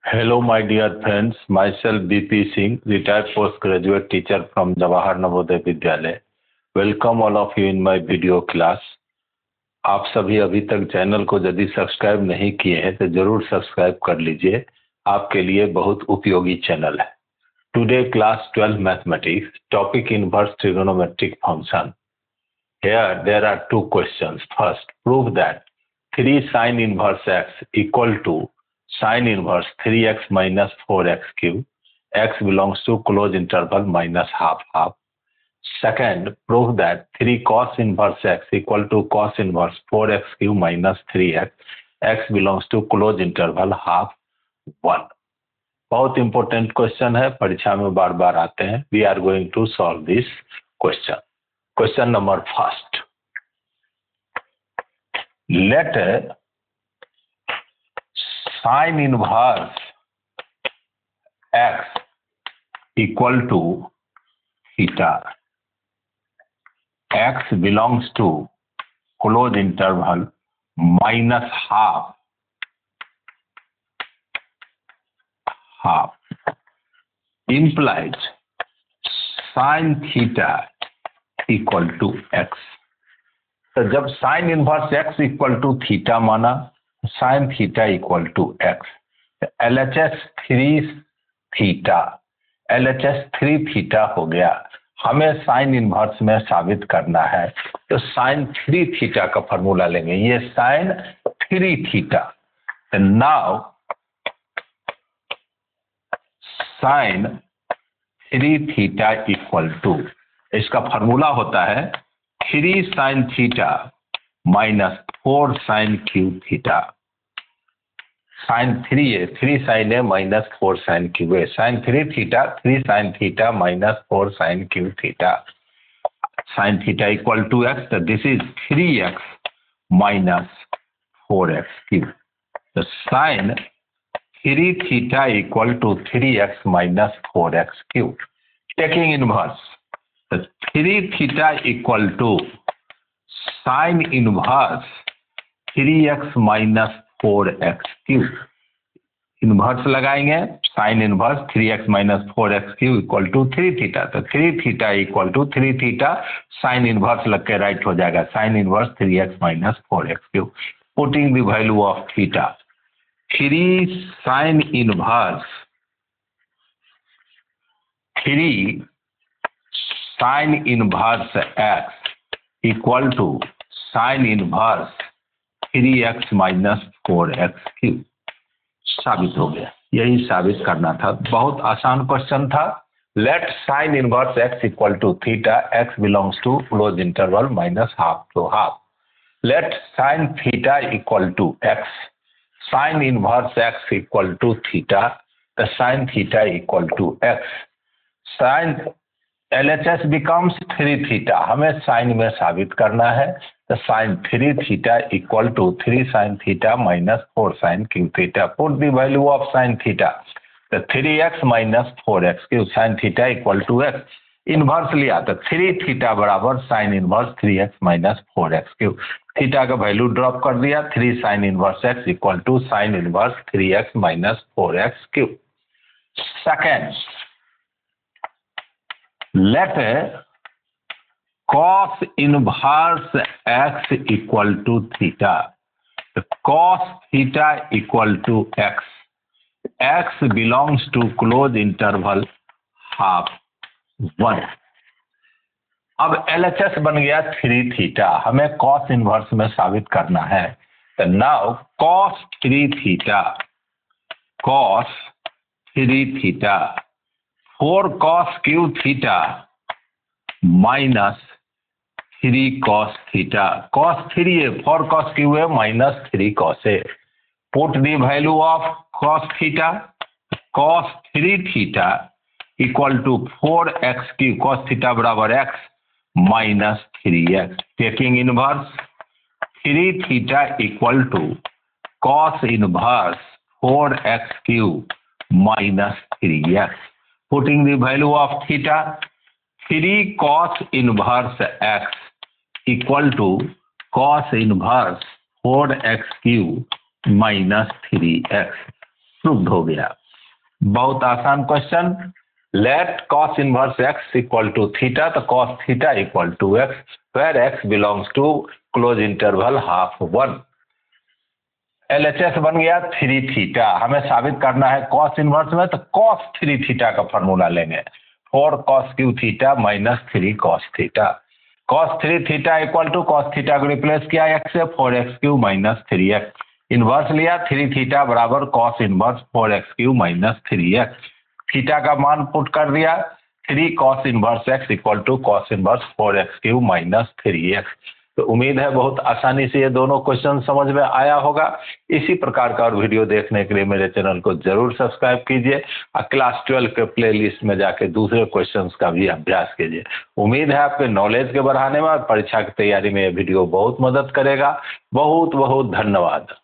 Hello, my dear friends. Myself BP Singh, retired postgraduate teacher from Jawahar Navodaya Vidyalaya. Welcome all of you in my video class. आप सभी अभी तक channel को यदि subscribe नहीं किए हैं तो जरूर सब्सक्राइब कर लीजिए, आपके लिए बहुत उपयोगी चैनल है। Today class 12 mathematics, topic inverse trigonometric function. Here there are two questions. First, prove that 3 sin inverse x equal to sin inverse 3x minus 4x cube. X belongs to closed interval minus half half. Second, prove that 3 cos inverse x equal to cos inverse 4x cube minus 3x. X belongs to closed interval half 1. बहुत important question है, परीक्षा में बार बार आते हैं. We are going to solve this question. Question number first. Let sin inverse x equal to theta. X belongs to closed interval minus half implies sin theta equal to x. तो जब sine inverse x equal to theta माना, sine theta equal to x, LHS 3 theta, LHS 3 theta हो गया. हमें sine inverse में साबित करना है तो साइन 3 थीटा का फॉर्मूला लेंगे. ये sine 3 theta. Now sine 3 theta equal to, इसका फॉर्मूला होता है 3 sine theta minus 4 sine cube theta. Sine 3 है, 3 साइन है माइनस 4 साइन क्यूब है. Sine 3 theta 3 sine theta minus 4 sine cube theta. Sine theta equal to x, तो this is 3x minus 4x cube. तो sine 3 theta equal to 3x minus 4x cube. Taking inverse, 3 theta equal to sine inverse 3x minus 4x cube. Inverse लगाएंगे, sine inverse 3x minus 4x cube equal to 3 theta. तो 3 theta equal to 3 theta sine inverse लग के right हो जाएगा, sine inverse 3x minus 4x cube. Putting the value of theta, 3 sine inverse 3 sine inverse x equal to sine inverse 3x minus 4x cube. साबित हो गया. यही साबित करना था. बहुत आसान क्वेश्चन था. Let sine inverse x equal to theta, x belongs to close interval minus half to half. Let sine theta equal to x, sine inverse x equal to theta, the sine theta equal to x. Sine LHS becomes 3 theta. हमें sine में साबित करना है तो sine 3 theta equal to 3 sine theta minus 4 sine cube theta. Put the value of sine theta, तो 3x minus 4x cube. Sine theta equal to x. Inverse लिया तो 3 theta बराबर sine inverse 3x minus 4x cube. Theta का value drop कर दिया. 3 sine inverse x equal to sine inverse 3x minus 4x cube. Second, let cos inverse x equal to theta. Cos theta equal to x. X belongs to closed interval half 1. अब LHS बन गया 3 theta. हमें cos inverse में साबित करना है. तो now cos 3 theta, cos 3 theta 4 cos cube theta minus 3 cos theta. cos 3 है, 4 cos क्यूब है माइनस 3 cos है. Put the value of cos theta, cos 3 theta equal to 4x cube. cos theta बराबर x minus 3x. Taking inverse, 3 theta equal to cos inverse 4x cube minus 3x. Putting the value of theta, 3 cos inverse x equal to cos inverse 4x cube minus 3x. Proved हो गया। बहुत आसान question. Let cos inverse x equal to theta, तो cos theta equal to x where x belongs to close interval half 1। LHS बन गया 3 theta. हमें साबित करना है cos इनवर्स में, तो cos 3 थीटा का फॉर्मूला लेंगे। 4 cos cube theta minus 3 cos theta. cos 3 theta equal to cos theta को रिप्लेस किया x से 4x cube minus 3x। Inverse लिया 3 थीटा बराबर cos inverse 4x cube minus 3x। Theta का मान पुट कर दिया 3 cos inverse x equal to cos inverse 4x cube minus 3x। तो उम्मीद है बहुत आसानी से ये दोनों क्वेश्चन समझ में आया होगा। इसी प्रकार का और वीडियो देखने के लिए मेरे चैनल को जरूर सब्सक्राइब कीजिए और क्लास 12 के प्लेलिस्ट में जाके दूसरे क्वेश्चंस का भी अभ्यास कीजिए। उम्मीद है आपके नॉलेज के बढ़ाने में और परीक्षा की तैयारी में ये वीडियो बहुत मदद करेगा। बहुत बहुत धन्यवाद।